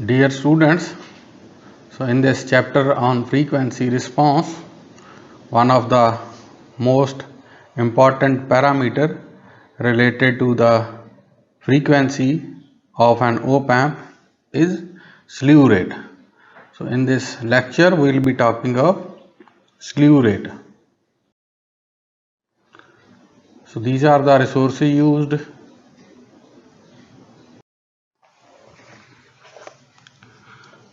Dear students, so in this chapter on frequency response, one of the most important parameter related to the frequency of an op-amp is slew rate. So in this lecture we will be talking of slew rate. So these are the resources used.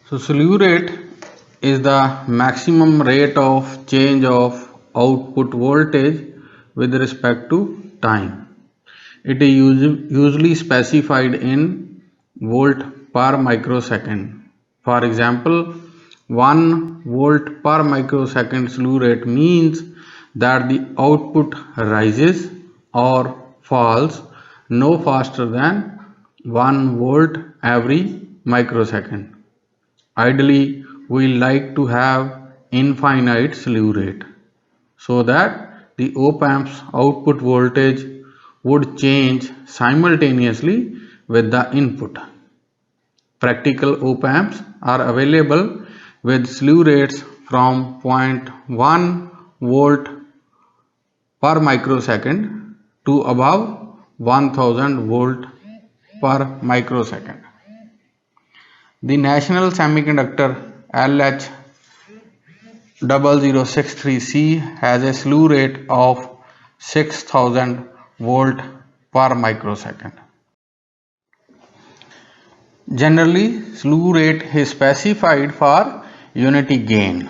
So slew rate is the maximum rate of change of output voltage with respect to time. It is usually specified in volt per microsecond. For example, 1 volt per microsecond slew rate means that the output rises or falls no faster than 1 volt every microsecond. Ideally, we like to have infinite slew rate so that the op-amp's output voltage would change simultaneously with the input. Practical op-amps are available with slew rates from 0.1 volt per microsecond to above 1000 volt per microsecond. The National Semiconductor LH0063C has a slew rate of 6000 volt per microsecond. Generally, slew rate is specified for unity gain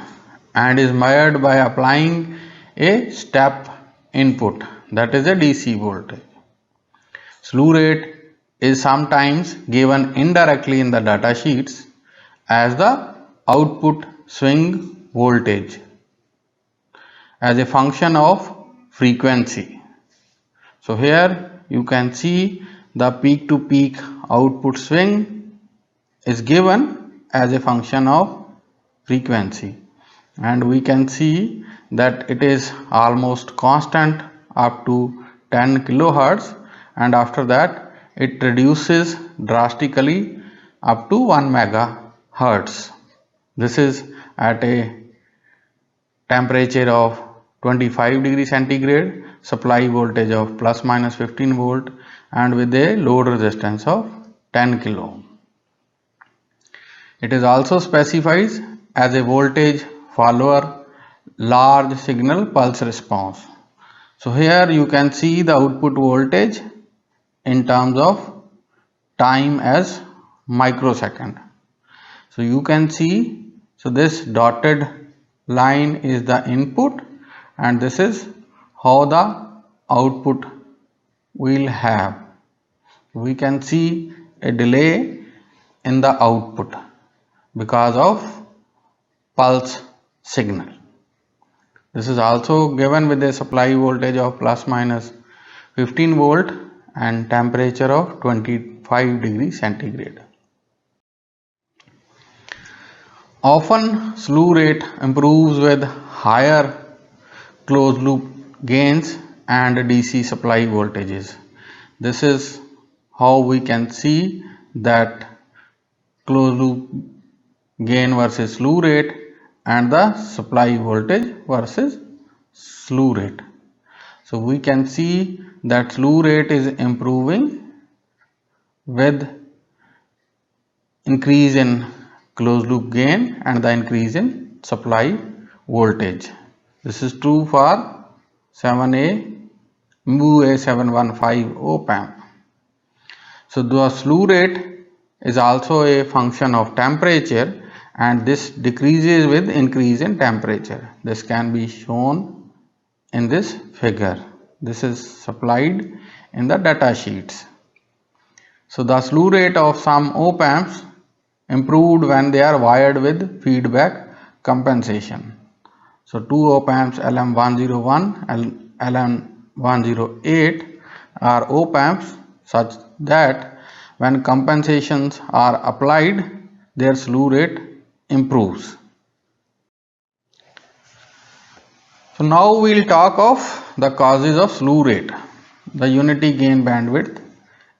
and is measured by applying a step input, that is a DC voltage. Slew rate is sometimes given indirectly in the data sheets as the output swing voltage as a function of frequency. So here you can see the peak to peak output swing is given as a function of frequency, and we can see that it is almost constant up to 10 kilohertz, and after that it reduces drastically up to 1 megahertz. This is at a temperature of 25 degree centigrade, supply voltage of plus minus 15 volt, and with a load resistance of 10 kilo ohm. It is also specifies as a voltage follower large signal pulse response. So here you can see the output voltage in terms of time as microsecond. So you can see, so this dotted line is the input and this is how the output will have. We can see a delay in the output because of pulse signal. This is also given with a supply voltage of plus minus 15 volt and temperature of 25 degree centigrade. Often slew rate improves with higher closed loop gains and DC supply voltages. This is how we can see that closed loop gain versus slew rate and the supply voltage versus slew rate. So we can see that slew rate is improving with increase in closed loop gain and the increase in supply voltage. This is true for 7A MUA715 op-amp. So the slew rate is also a function of temperature, and this decreases with increase in temperature. This can be shown in this figure. This is supplied in the data sheets. So the slew rate of some op-amps improved when they are wired with feedback compensation. So two op-amps LM101 and LM108 are op-amps such that when compensations are applied, their slew rate improves. So now we will talk of the causes of slew rate. The unity gain bandwidth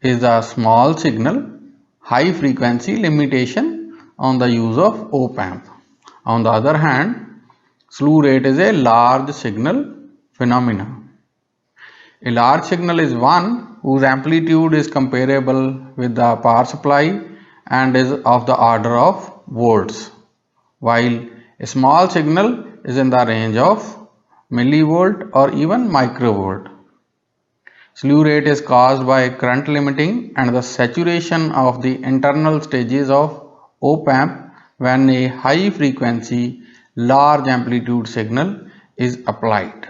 is a small signal high frequency limitation on the use of op-amp. On the other hand, slew rate is a large signal phenomenon. A large signal is one whose amplitude is comparable with the power supply and is of the order of volts, while a small signal is in the range of millivolt or even microvolt. Slew rate is caused by current limiting and the saturation of the internal stages of op-amp when a high frequency large amplitude signal is applied.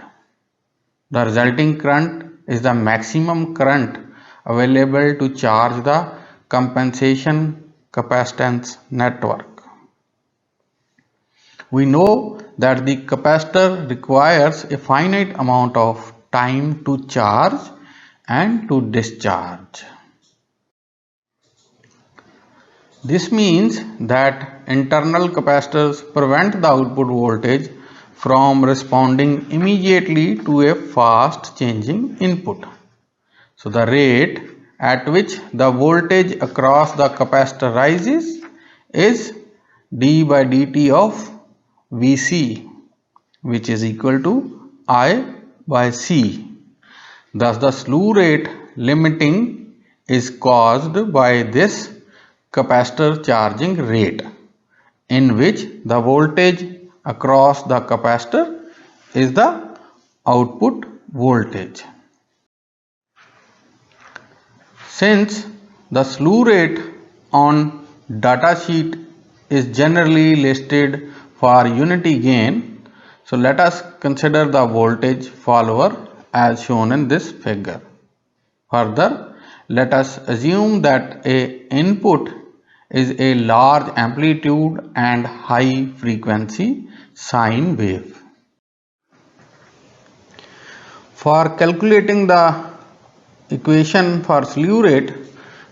The resulting current is the maximum current available to charge the compensation capacitance network. We know that the capacitor requires a finite amount of time to charge and to discharge. This means that internal capacitors prevent the output voltage from responding immediately to a fast changing input. So the rate at which the voltage across the capacitor rises is d by dt of Vc, which is equal to I by C. Thus the slew rate limiting is caused by this capacitor charging rate, in which the voltage across the capacitor is the output voltage. Since the slew rate on datasheet is generally listed for unity gain, so let us consider the voltage follower as shown in this figure. Further, let us assume that a input is a large amplitude and high frequency sine wave. For calculating the equation for slew rate,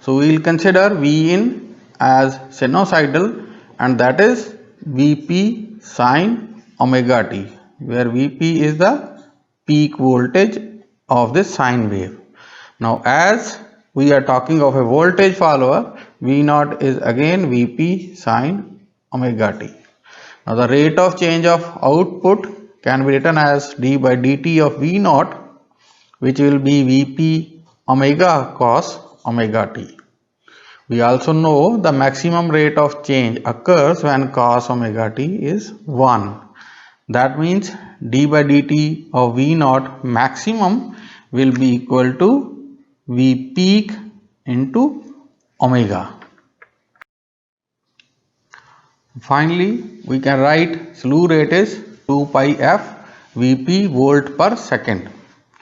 so we will consider V in as sinusoidal, and that is Vp sine omega t, where Vp is the peak voltage of this sine wave. Now as we are talking of a voltage follower, V0 is again Vp sine omega t. Now the rate of change of output can be written as d by dt of V0, which will be Vp omega cos omega t. We also know the maximum rate of change occurs when cos omega t is 1. That means d by dt of V0 maximum will be equal to V peak into omega. Finally, we can write slew rate is 2 pi f Vp volt per second,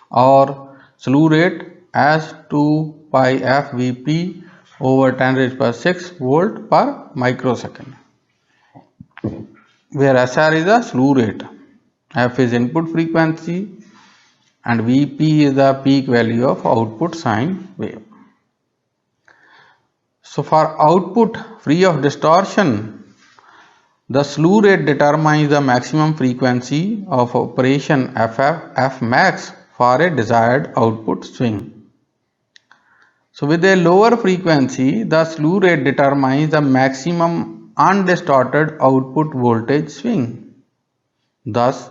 or slew rate as 2 pi f Vp over 10 raised by 6 volt per microsecond, where SR is the slew rate, F is input frequency, and Vp is the peak value of output sine wave. So for output free of distortion, the slew rate determines the maximum frequency of operation F max for a desired output swing. So with a lower frequency, the slew rate determines the maximum undistorted output voltage swing. Thus,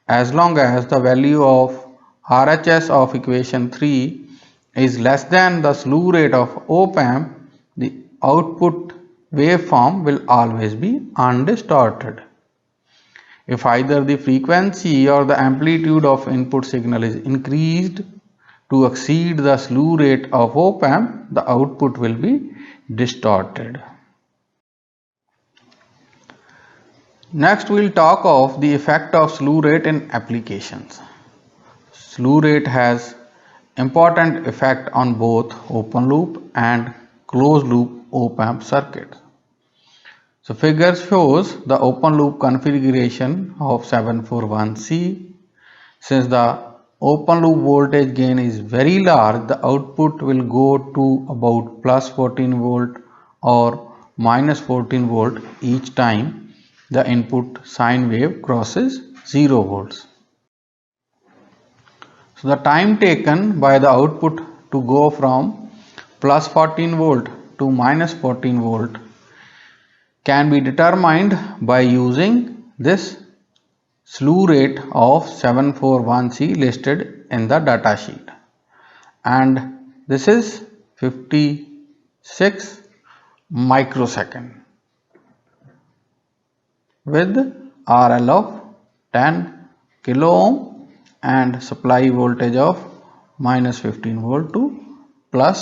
as long as the value of RHS of equation 3 is less than the slew rate of op-amp, the output waveform will always be undistorted. If either the frequency or the amplitude of input signal is increased to exceed the slew rate of op-amp, the output will be distorted. Next, we will talk of the effect of slew rate in applications. Slew rate has important effect on both open loop and closed loop op-amp circuits. So figure shows the open loop configuration of 741C. Since the open loop voltage gain is very large, the output will go to about plus 14 volt or minus 14 volt each time the input sine wave crosses 0 volts. So the time taken by the output to go from plus 14 volt to minus 14 volt can be determined by using this slew rate of 741C listed in the data sheet, and this is 56 microsecond with RL of 10 kilo ohm and supply voltage of minus 15 volt to plus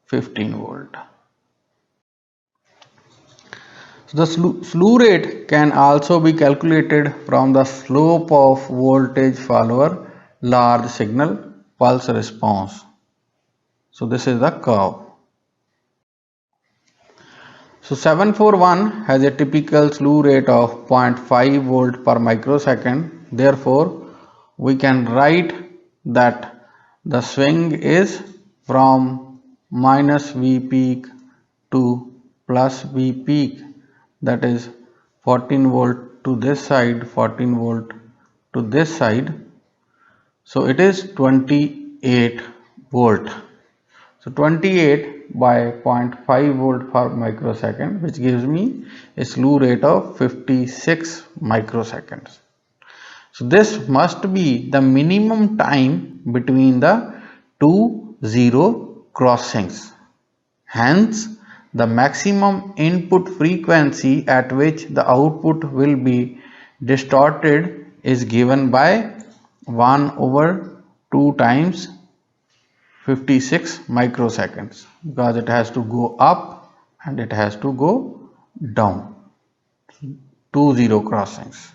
15 volt. So the slew rate can also be calculated from the slope of voltage follower large signal pulse response. So this is the curve. So 741 has a typical slew rate of 0.5 volt per microsecond. Therefore, we can write that the swing is from minus V peak to plus V peak, that is 14 volt to this side, 14 volt to this side. So it is 28 volt. So 28 by 0.5 volt per microsecond, which gives me a slew rate of 56 microseconds. So this must be the minimum time between the two zero crossings. Hence, the maximum input frequency at which the output will be distorted is given by 1 over 2 times 56 microseconds, because it has to go up and it has to go down, 2 zero crossings.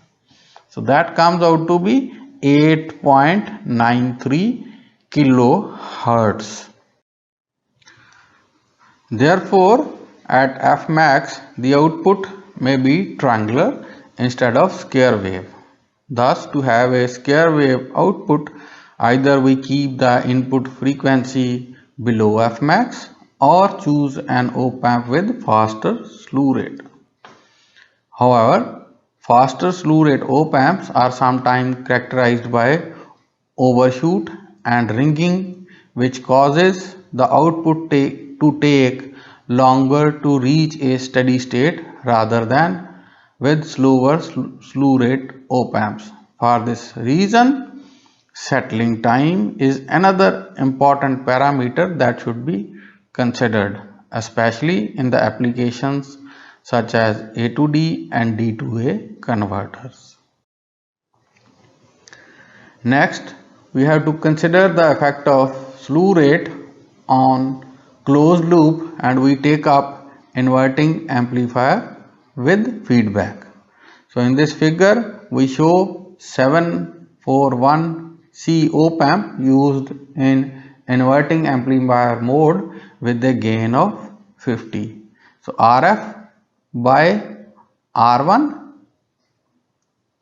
So that comes out to be 8.93 kilohertz. Therefore, at Fmax, the output may be triangular instead of square wave. Thus, to have a square wave output, either we keep the input frequency below Fmax or choose an op-amp with faster slew rate. However, faster slew rate op-amps are sometimes characterized by overshoot and ringing, which causes the output to take longer to reach a steady state rather than with slower slew rate op-amps. For this reason, settling time is another important parameter that should be considered, especially in the applications such as A to D and D to A converters. Next, we have to consider the effect of slew rate on closed loop, and we take up inverting amplifier with feedback. So in this figure we show 741C op-amp used in inverting amplifier mode with a gain of 50. So RF by R1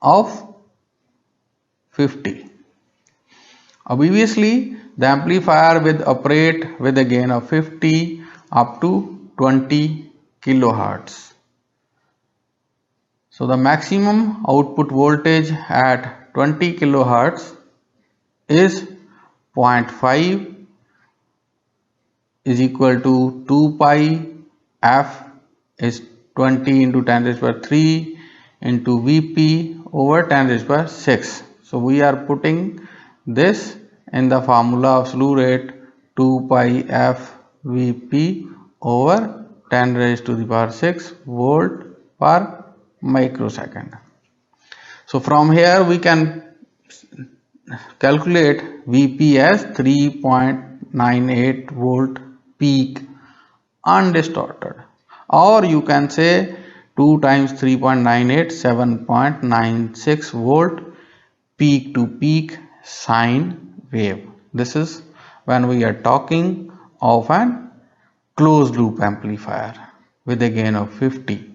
of 50. Obviously, the amplifier will operate with a gain of 50 up to 20 kilohertz. So the maximum output voltage at 20 kilohertz is 0.5 is equal to 2 pi f is 20 into 10 raised by 3 into Vp over 10 raised by 6. So we are putting this in the formula of slew rate, 2 pi f Vp over 10 raised to the power 6 volt per microsecond. So from here we can calculate Vp as 3.98 volt peak undistorted, or you can say 2 times 3.98 7.96 volt peak to peak sine wave. This is when we are talking of an closed loop amplifier with a gain of 50,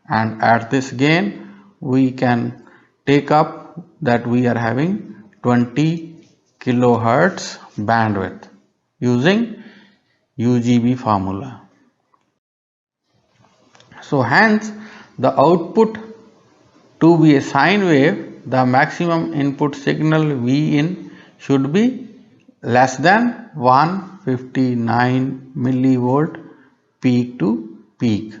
and at this gain we can take up that we are having 20 kilohertz bandwidth using UGB formula. So hence the output to be a sine wave, the maximum input signal Vin should be less than 159 millivolt peak to peak.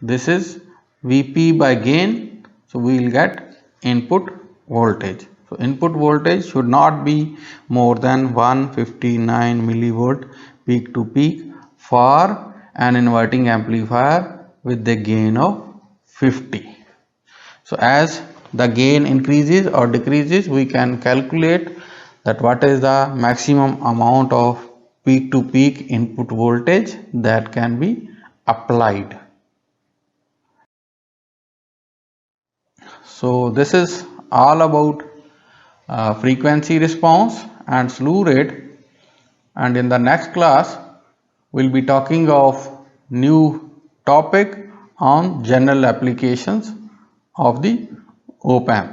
This is Vp by gain, so we will get input voltage. So input voltage should not be more than 159 millivolt peak to peak for an inverting amplifier with the gain of 50. So as the gain increases or decreases, we can calculate that what is the maximum amount of peak to peak input voltage that can be applied. So this is all about frequency response and slew rate, and in the next class we'll be talking of new topic on general applications of the op amp.